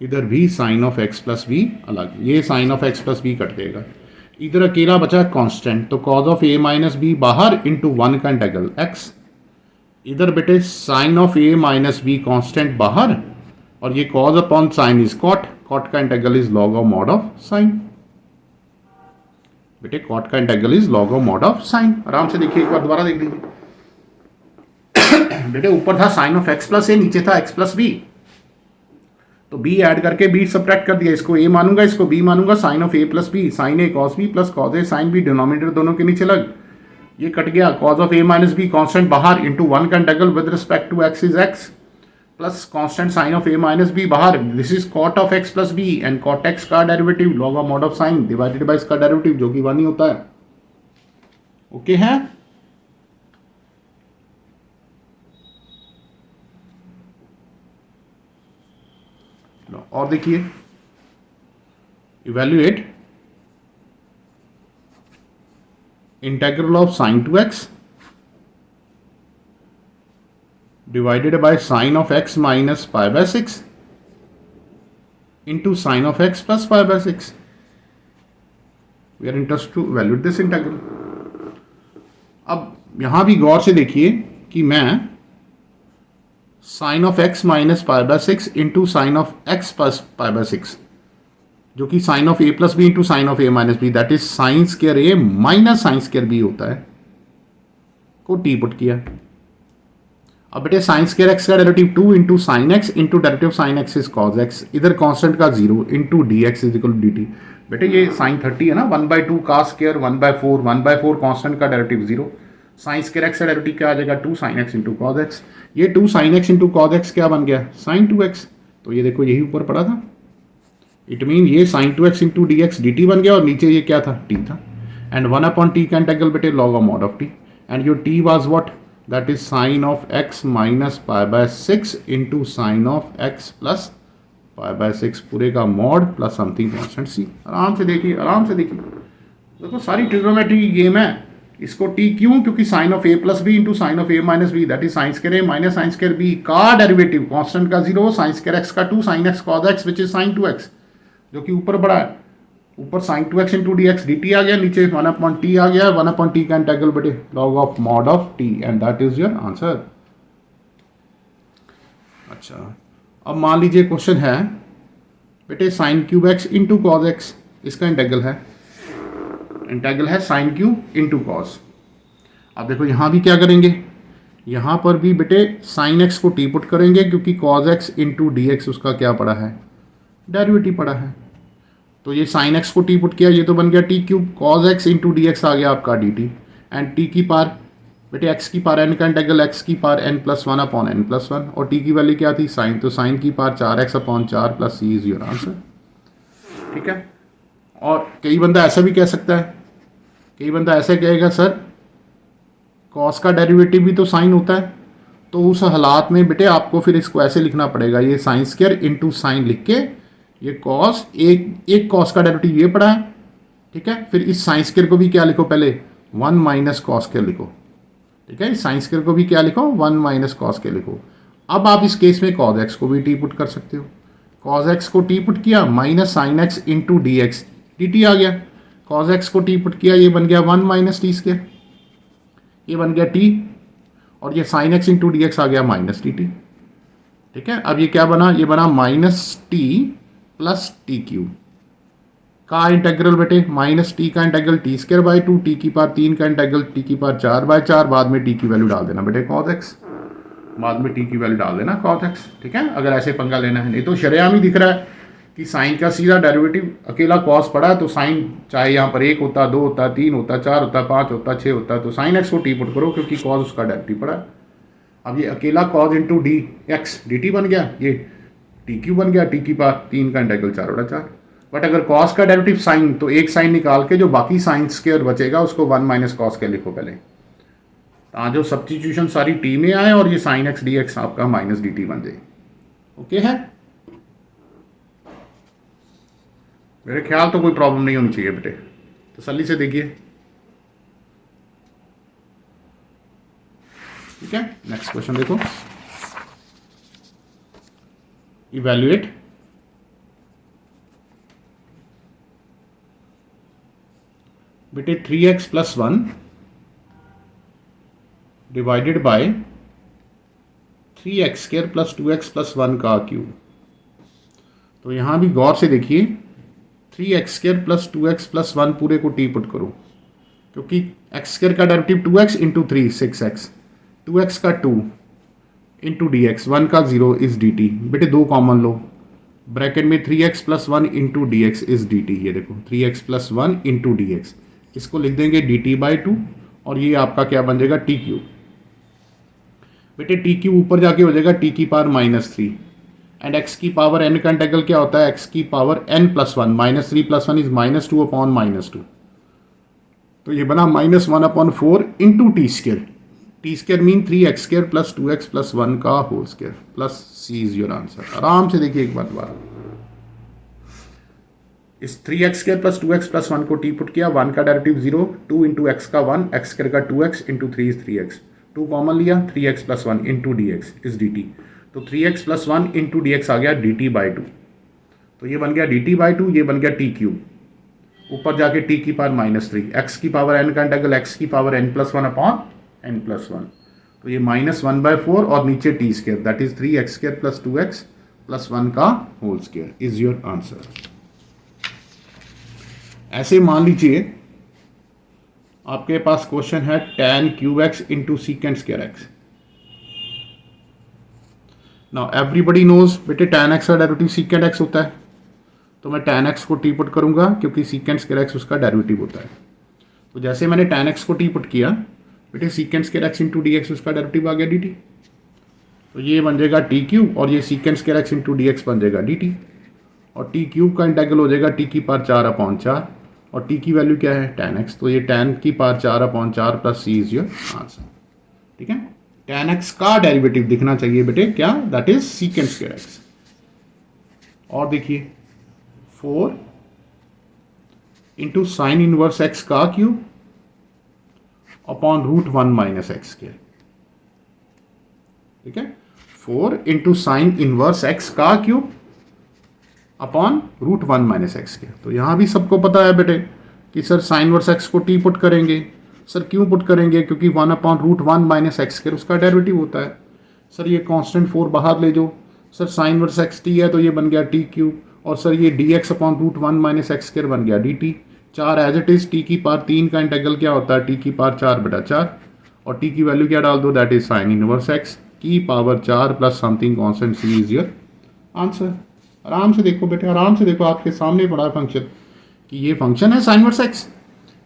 इधर भी sine of x plus b अलग। ये sine of x plus b cut देगा, इधर अकेला बचा कांस्टेंट, तो cos of A minus B बाहर इंटू 1 का इंटेग्रल एक्स। इधर बेटे sine of A minus B constant बाहर, और ये cos upon sine is cot, cot का integral is log of mod of sine. बेटे कॉट का integral is log of mod of sine. आराम से देखिए, एक बार दोबारा देख लीजिए बेटे, ऊपर था sine of x plus a, नीचे था एक्स प्लस बी, तो बी ऐड करके बी सब्ट्रैक्ट कर दिया। इसको ए मानूंगा, इसको बी मानूंगा, sine of a plus b, sine a cos b plus cos A sine b, denominator दोनों के नीचे लग, ये कट गया। Cos of A minus B constant बाहर इंटू 1 का integral with respect to x is x, plus constant sign of A minus B बाहर, this is cot of x plus B and cot x का derivative log of mod of sine divided by इसका डेरिवेटिव जो कि 1 ही होता है। ओके है। और देखिए, evaluate integral of sine two x divided by sine of x minus pi by 6 into sine of x plus pi by 6। We are interested to evaluate this integral. अब यहां भी गौर से देखिए कि मैं sine of x minus pi by 6 into sine of x plus pi by 6, जो कि sine of a plus b into sine of A minus B, that is sine square a minus sine square b होता है, को टी पुट किया। अब बेटे साइन स्क्वायर एक्स का derivative 2 into sine x into derivative sine x is cos x, इधर कांस्टेंट का 0 into D x is equal to D t. बेटे ये साइन 30 है ना, 1/2 cos स्क्वायर 1/4, 1/4 कांस्टेंट का डेरिवेटिव 0, साइन स्क्वायर एक्स का डेरिवेटिव क्या आ जाएगा 2 sine x into cos x. ये 2 sine x into cos x क्या बन गया साइन 2x, तो ये देखो यही ऊपर पड़ा था, इट मीन ये sine 2x into D x d t बन गया, और नीचे ये क्या था t था, एंड 1/t का इंटीग्रल बेटे log of mod of t, and your t was what, that is sin of x minus pi by 6 into sin of x plus pi by 6 पूरे का mod plus something constant c। आराम से देखिए, आराम से देखिए, देखो सारी ट्रिग्नोमेट्री की गेम है। इसको t क्यों, क्योंकि sin of a plus b into sin of a minus b, that is sin square a minus sin square b का डेरिवेटिव कांस्टेंट का 0, sin square x का 2 sin x cos x which is sin 2x, जो कि ऊपर बड़ा है, ऊपर sine 2x into D x d t आ गया, नीचे 1/t आ गया, 1/t का इंटीग्रल बेटे log of mod of t, and that is your answer. अच्छा, अब मान लीजिए क्वेश्चन है बेटे sine cube x into cos x, इसका इंटीग्रल है साइन क्यूब इंटू कॉज। अब देखो यहाँ भी क्या करेंगे, यहाँ पर भी बेटे साइन एक्स को टी पुट करेंगे, क्योंकि cos x into D x उसका क्या पड़ा है, डेरिवेटिव पड़ा है। तो ये साइन एक्स को टी पुट किया, ये तो बन गया t cube, cos x into D x आ गया आपका डी टी, एंड टी की पार बेटे एक्स की पार एन का इंटीग्रल एक्स की power n plus 1 upon n plus 1, और टी की वैल्यू क्या थी साइन, तो साइन की पार 4x upon 4 plus c is your answer. ठीक है, और कई बंदा ऐसा भी कह सकता है, कई बंदा ऐसा कहेगा सर कॉस का डेरिवेटिव भी तो साइन होता है, तो उस हालात में बेटे आपको फिर इसको ऐसे लिखना पड़ेगा, ये साइन स्क्वायर इंटू साइन लिख के, ये कॉस एक कॉस का डेरिवेटिव ये पड़ा है, ठीक है, फिर इस साइन स्क्वायर को भी क्या लिखो, पहले 1 माइनस कॉस स्क्वायर लिखो, ठीक है, इस साइन स्क्वायर को भी क्या लिखो 1 माइनस कॉस स्क्वायर लिखो। अब आप इस केस में कॉज एक्स को भी टी पुट कर सकते हो, कॉज एक्स को टी पुट किया minus sine x into D x d t आ गया, कॉज एक्स को टी पुट किया, ये बन गया 1 माइनस टी स्क्वायर, ये बन गया टी, और ये sine x into D x आ गया माइनस टी टी। ठीक है, अब ये क्या बना, ये बना minus T plus T cube का इंटीग्रल बेटे, माइनस टी का integral T square by 2, T की पार 3 का इंटीग्रल टी की पार 4/4, बाद में टी की वैल्यू डाल देना बेटे कॉस एक्स, बाद में टी की वैल्यू डाल देना कॉस एक्स। ठीक है, अगर ऐसे पंगा लेना है, नहीं तो शरेआम ही दिख रहा है कि साइन का सीधा डेरिवेटिव अकेला कॉस पड़ा है, तो साइन चाहे यहाँ पर 1 होता, 2 होता, 3 होता, 4 होता, 5 होता, 6 होता, तो साइन एक्स को टी पुट करो क्योंकि कॉस उसका डेरिवेटिव पड़ा है। अब ये अकेला cos into D x d t बन गया, ये टी क्यू बन गया, टी की पार 3 का इंटीग्रल 4/4। बट अगर कॉस का डेरिवेटिव साइन, तो एक साइन निकाल के जो बाकी साइन स्क्वायर बचेगा उसको 1 माइनस कॉस के लिखो पहले, जो सब्स्टिट्यूशन सारी टी में आए, और ये साइन एक्स डी एक्स आपका माइनस डी टी बन जाए। ओके है, मेरे ख्याल तो कोई प्रॉब्लम नहीं होनी चाहिए बेटे, तसल्ली से देखिए। ठीक है, नेक्स्ट क्वेश्चन देखो, इवैल्यूएट बेटे 3x plus 1 divided by 3x square plus 2x plus 1 का क्यूब। तो यहां भी गौर से देखिए, 3x square plus 2x plus 1 पूरे को टी पुट करो, क्योंकि x स्क्वायर का derivative 2x into 3 6x, 2x का 2 इंटू डी एक्स, 1 का 0 इज डी टी, बेटे 2 कॉमन लो, ब्रैकेट में 3x plus 1 into D x is d T, ये देखो 3x plus 1 into D x, इसको लिख देंगे डी टी बाई 2, और ये आपका क्या बन जाएगा टी क्यूब। बेटे टी क्यूब ऊपर जाके हो जाएगा टी की पावर -3, एंड एक्स की पावर एन का इंटीग्रल क्या होता है, एक्स की power n plus 1, -3 plus 1 is -2 upon -2, तो ये बना -1/4 into t square, t square mean 3x square plus 2x plus 1 का whole square, plus c is your answer. आराम से देखिए एक बात बात, इस 3x square plus 2x plus 1 को टी पुट किया, 1 का डेरिवेटिव 0, 2 इंटू एक्स का 1, एक्स स्क्वायर का 2x into 3 is 3x, 2 common लिया, 3x plus 1 into D x is d T, तो 3x plus 1 into D x आ गया डी टी बाई 2, तो ये बन गया डी टी बाई 2, ये बन गया टी क्यूब, ऊपर जाके टी की पावर -3, एक्स की पावर एन का इंटीग्रल एक्स की power n plus 1 upon n plus 1, तो ये -1/4 और नीचे T square, that is 3x² + 2x + 1 का whole square is your answer. ऐसे मान लीजिए आपके पास क्वेश्चन है tan³ × sec²x। Now everybody knows बेटे tan x का डेरिवेटिव sec² होता है, तो मैं tan x को टी पुट करूंगा क्योंकि sec² उसका डेरिवेटिव होता है। तो जैसे मैंने tan x को टी पुट किया बेटे sec² × dx उसका डेरिवेटिव आ गया dt, तो ये बन जाएगा t³ और ये sec² × dx बन जाएगा dt, और t³ का इंटेग्रल हो जाएगा t⁴/4 और t की वैल्यू क्या है tan x, तो ये tan⁴/4 + c is your answer. ठीक है, tan x का डेरिवेटिव दिखना चाहिए बेटे क्या, दैट इज sec²x। और देखिए 4 × sin−1 x का क्यूब अपॉन √1 - x²। ठीक है, 4 × sin−1 x का क्यूब अपॉन √1 - x²। तो यहां भी सबको पता है बेटे कि सर sin−1 x को टी पुट करेंगे। सर क्यों पुट करेंगे, क्योंकि 1/√1 - x² उसका डेरिवेटिव होता है। सर ये कांस्टेंट 4 बाहर ले जाओ, सर sin−1 x t है तो ये बन गया t³, और सर ये dx/√1 - x² बन गया dt। 4 as it is, t⁻3 का इंटेग्रल क्या होता है t⁴/4 और t की वैल्यू क्या डाल दो, दैट इज sin−1 x की power 4 plus something constant c is your answer. आराम से देखो बेटे, आराम से देखो, आपके सामने पड़ा फंक्शन कि ये फंक्शन है sin−1 x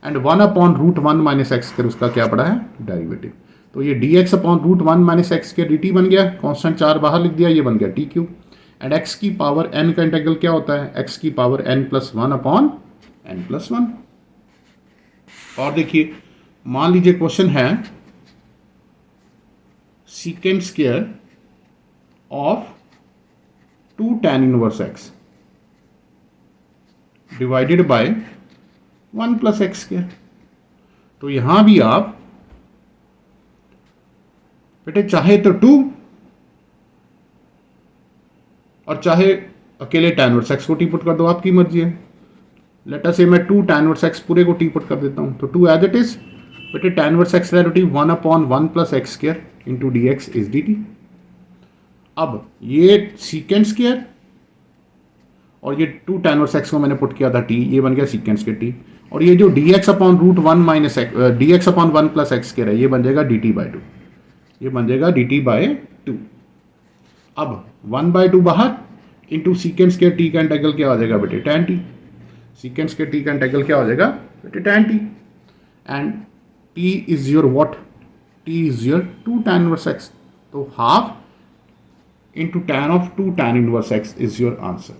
एंड 1/√1 - x² उसका क्या पड़ा है डेरिवेटिव। तो ये dx/√1 - x² dt बन गया, कांस्टेंट 4 बाहर लिख दिया, ये बन गया t³ एंड x की पावर n का इंटीग्रल क्या होता है, x की पावर n+1/n+1। और देखिए मान लीजिए क्वेश्चन है sec² of 2 tan−1 x divided by 1 + x²। तो यहां भी आप बेटे चाहे तो 2 और चाहे अकेले tan−1 x को टी पुट कर दो, आपकी मर्जी है। लेट अस से मैं 2 tan−1 x पूरे को टी पुट कर देता हूं, तो 2 एज इट इज बेटे tan−1 x derivative 1/1 + x² × dx is dt। अब ये sec² और ये 2 tan−1 x को मैंने पुट किया था t, ये बन गया sec² t, और ये जो dx/1 + x² है ये बन जाएगा dt/2, ये बन जाएगा dt/2। अब 1/2 बाहर इंटू sec² t का इंटीग्रल क्या हो जाएगा बेटे tan t, sec² t का इंटीग्रल क्या हो जाएगा बेटे tan t, and t is your what, t is your 2 tan−1 x, तो half into tan of 2 tan−1 x is your answer.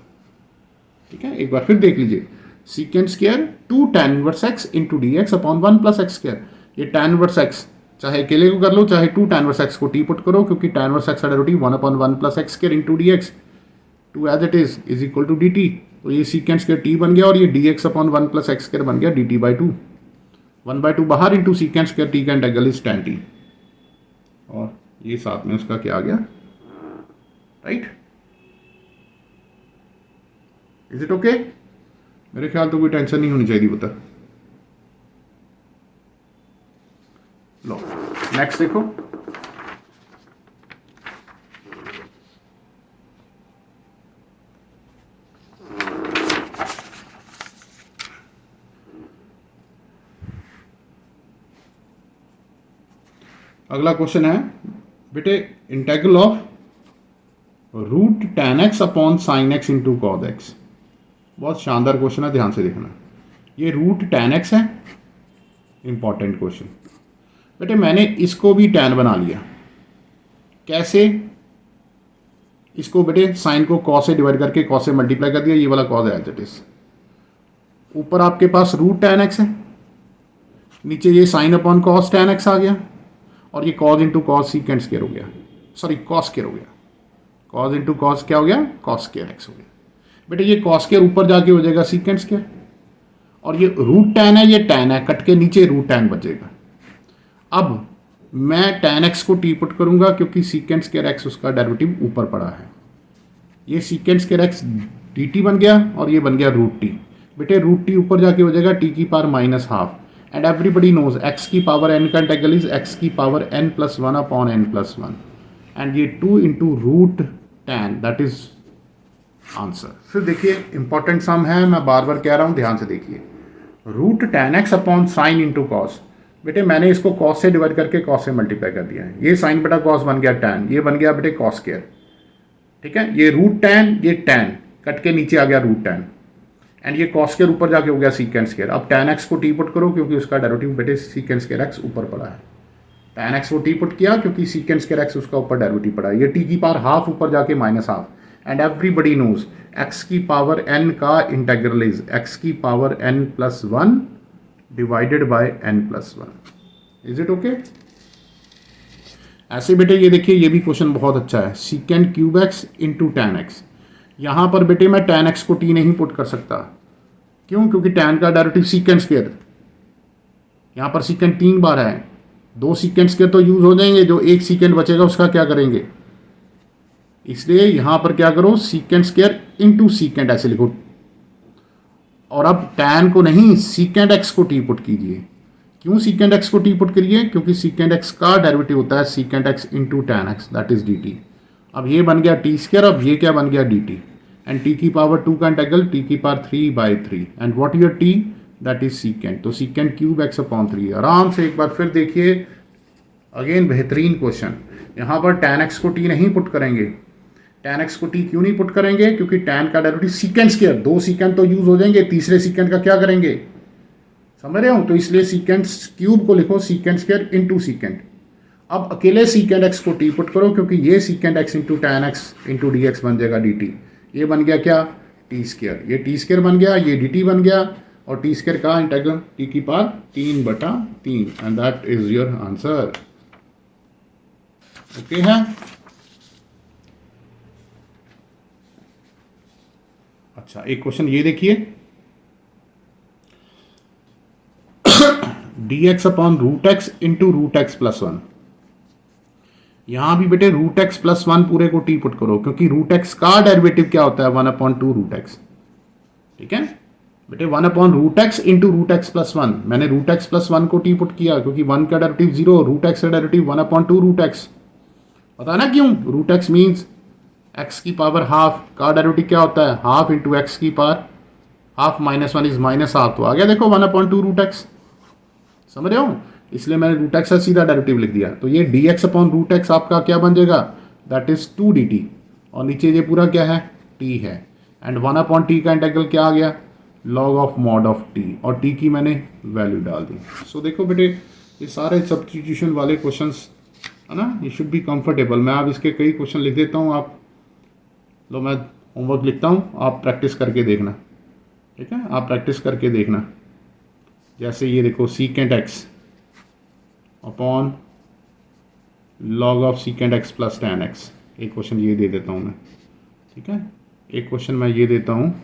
ठीक है, एक बार फिर देख लीजिए, sec² 2 tan−1 x × dx/1 + x²। ये tan−1 x चाहे अकेले को कर लो, चाहे 2 tan−1 x को टी पुट करो, क्योंकि tan−1 x का derivative 1/1 + x² × dx 2 as it is equal to dt। तो ये sec² t बन गया और ये dx/1 + x² बन गया dt/2। 1/2 बाहर इंटू sec² t का इंटीग्रल इज tan t, और ये साथ में उसका क्या आ गया, राइट। Is it okay? मेरे ख्याल तो कोई टेंशन नहीं होनी चाहिए बता। लो नेक्स्ट देखो, अगला क्वेश्चन है बेटे integral of √tan x upon sin x × cos x। बहुत शानदार क्वेश्चन है, ध्यान से देखना। ये √tan x है, इंपॉर्टेंट क्वेश्चन बेटे। मैंने इसको भी tan बना लिया, कैसे? इसको बेटे साइन को cos से डिवाइड करके cos से मल्टीप्लाई कर दिया, ये वाला cos है एज इट इज। ऊपर आपके पास √tan x है, नीचे ये sin upon cos tan x आ गया, और ये cos × cos sec² हो गया, सॉरी cos² हो गया। cos × cos क्या हो गया, cos² x हो गया। बेटे ये cos² ऊपर जाके हो जाएगा sec², और ये √tan है, ये tan है, कट के नीचे √tan बचेगा। अब मैं tan x को टी पुट करूंगा क्योंकि sec² x उसका डेरिवेटिव ऊपर पड़ा है। ये sec² x dt बन गया और ये बन गया √t। बेटे √t ऊपर जाके हो जाएगा t⁻⁻½ and everybody knows x की पावर n का इंटेग्रल इज एक्स की power n+1 upon n+1 and ये 2 into root ten, that is answer. फिर देखिए इंपॉर्टेंट सम है, मैं बार बार कह रहा हूँ, ध्यान से देखिए। Root ten x upon sine into cos. बेटे मैंने इसको कॉस से डिवाइड करके कॉस से मल्टीप्लाई कर दिया है। ये साइन बटा कॉस बन गया टैन, ये बन गया बेटे कॉस स्क्वायर। ठीक है, ये रूट टेन, ये टेन कट के नीचे आ गया रूट टेन, एंड ये कॉस स्क्वायर ऊपर जाके हो गया सीकेंड स्क्वायर। अब टेन एक्स को टी पुट करो क्योंकि उसका डेरिवेटिव बेटे सीकेंड स्क्वायर एक्स ऊपर पड़ा है। टेन एक्स को टी पुट किया क्योंकि सीकेंड स्क्वायर एक्स उसका ऊपर डेरिवेटिव पड़ा है। ये टी की पावर हाफ ऊपर जाके minus half, and everybody knows x की पावर n का इंटेग्रल इज एक्स की power n+1 divided by n+1। Is it okay? ऐसे बेटे ये देखिए, ये भी क्वेश्चन बहुत अच्छा है। सीकेंड cube x into ten x. यहां पर बेटे मैं टेन एक्स को टी नहीं पुट कर सकता। क्यों? क्योंकि टेन का डेरिवेटिव सीकेंड स्क्वायर, यहां पर सीकेंड 3 बार है, 2 सीकेंड स्क्वायर तो यूज हो जाएंगे, जो 1 सीकेंड बचेगा उसका क्या करेंगे? इसलिए यहां पर क्या करो, सीकेंड स्क्वायर इंटू सीकेंड ऐसे लिखो। और अब टैन को नहीं, सीकेंड एक्स को टी पुट कीजिए। क्यों सीकेंड एक्स को टी पुट करिए? क्योंकि सीकेंड एक्स का डेरिवेटिव होता है सीकेंड x into tan x, that is d T. अब ये बन गया टी स्क्वायर, अब ये क्या बन गया डी टी, एंड टी की पावर 2 का इंटेग्रल टी की power 3/3, and what your T, that is सीकेंड। तो सीकेंड क्यूब एक्स अपॉन 3। आराम से एक बार फिर देखिए, अगेन बेहतरीन क्वेश्चन। यहाँ पर टैन एक्स को टी नहीं पुट करेंगे। टैन एक्स को टी क्यों नहीं पुट करेंगे? क्योंकि टैन का डेरिवेटिव सीकेंड स्क्वायर, 2 सीकेंड तो यूज हो जाएंगे, तीसरे सीकेंड का क्या करेंगे? समझ रहे हो? तो इसलिए सीकेंड क्यूब को लिखो सीकेंड स्क्वायर इंटू सीकेंड। अब अकेले सीकेंड एक्स को टी पुट करो क्योंकि ये secant x into tan x into D x बन जाएगा डी टी। ये बन गया क्या? T square. ये टी स्क्वायर बन गया, ये डी टी बन गया, और टी स्क्वायर का इंटेग्रल टी की power 3/3, and that is your answer. Okay है? अच्छा, एक क्वेश्चन ये देखिए, d x upon root x into root x plus 1। यहां भी बेटे रूट एक्स प्लस 1 पूरे को टी पुट करो क्योंकि रूट एक्स का डेरिवेटिव क्या होता है? 1/2 रूट एक्स। ठीक है बेटे, 1/, root x into root x plus 1। मैंने रूट एक्स प्लस 1 को टी पुट किया क्योंकि 1 का डेरिवेटिव 0, रूट एक्स का डेरिवेटिव 1/2 रूट एक्स। पता ना क्यों? रूट एक्स मीन्स एक्स की पावर हाफ का डेरिवेटिव क्या होता है? हाफ इंटू एक्स की power half minus 1 is minus half. तो आ गया देखो 1/2 रूट एक्स। समझ रहे हो? इसलिए मैंने रूट एक्स का सीधा डेरिवेटिव लिख दिया। तो ये d x upon root x आपका क्या बन जाएगा? दैट इज 2 डी टी, और नीचे ये पूरा क्या है? टी है, एंड 1/t का इंटेग्रल क्या आ गया? Log of mod of T, और टी की मैंने वैल्यू डाल दी। सो देखो बेटे, ये सारे सब्स्टिट्यूशन वाले क्वेश्चंस है ना, ये शुड बी कंफर्टेबल। मैं अब इसके कई क्वेश्चन लिख देता हूँ, आप लो, मैं होमवर्क लिखता हूँ, आप प्रैक्टिस करके देखना। ठीक है, आप प्रैक्टिस करके देखना। जैसे ये देखो, सीकेंड x upon log of सीकेंड x plus tan x. एक क्वेश्चन ये दे देता हूँ मैं। ठीक है, एक क्वेश्चन मैं ये देता हूँ,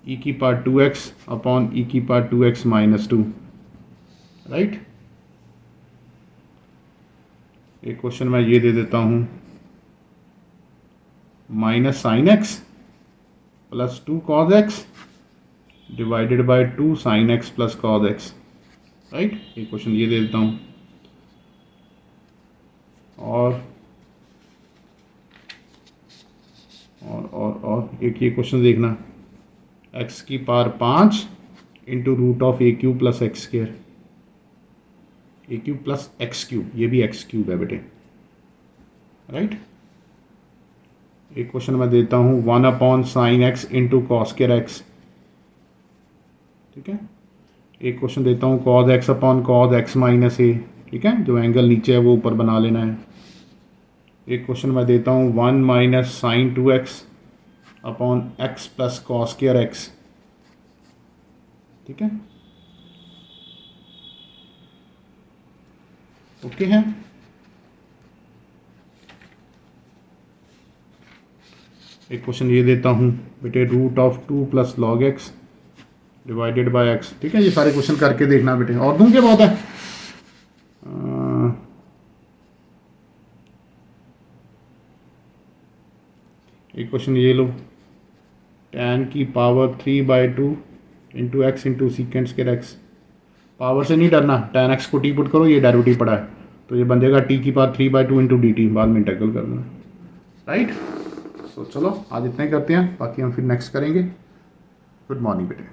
ई की पावर 2x अपॉन ई की पावर 2x माइनस 2, राइट। एक क्वेश्चन मैं ये दे देता हूँ, minus sine x plus 2 cos x divided bye 2 sine x plus cos x, right. एक क्वेश्चन ये दे देता हूँ, और एक ये क्वेश्चन देखना, एक्स की power 5 into root of a cube plus x square, a cube plus x cube, ये भी एक्स क्यूब है बेटे, राइट। एक क्वेश्चन मैं देता हूँ, 1/, sine x into cos square x. ठीक है, एक क्वेश्चन देता हूँ, cos x upon cos x minus A. ठीक है, जो एंगल नीचे है वो ऊपर बना लेना है। एक क्वेश्चन मैं देता हूँ, 1 minus sine 2x upon x plus cos square x. ठीक है, ओके है। एक क्वेश्चन ये देता हूँ बेटे, root of 2 plus log x divided by x. ठीक है, ये सारे क्वेश्चन करके देखना बेटे, और दूंगे बहुत है। एक क्वेश्चन ये लो, tan की power 3/2 into x into सीकेंड square x. Power से नहीं डरना, tan x को t पुट करो, ये डेरिवेटिव पड़ा है तो ये बन जाएगा t⁻3/2 इंटू डी टी, बाद में इंटेग्रल कर देना, राइट। सो चलो आज इतना ही करते हैं, बाकी हम फिर नेक्स्ट करेंगे। गुड मॉर्निंग बेटे।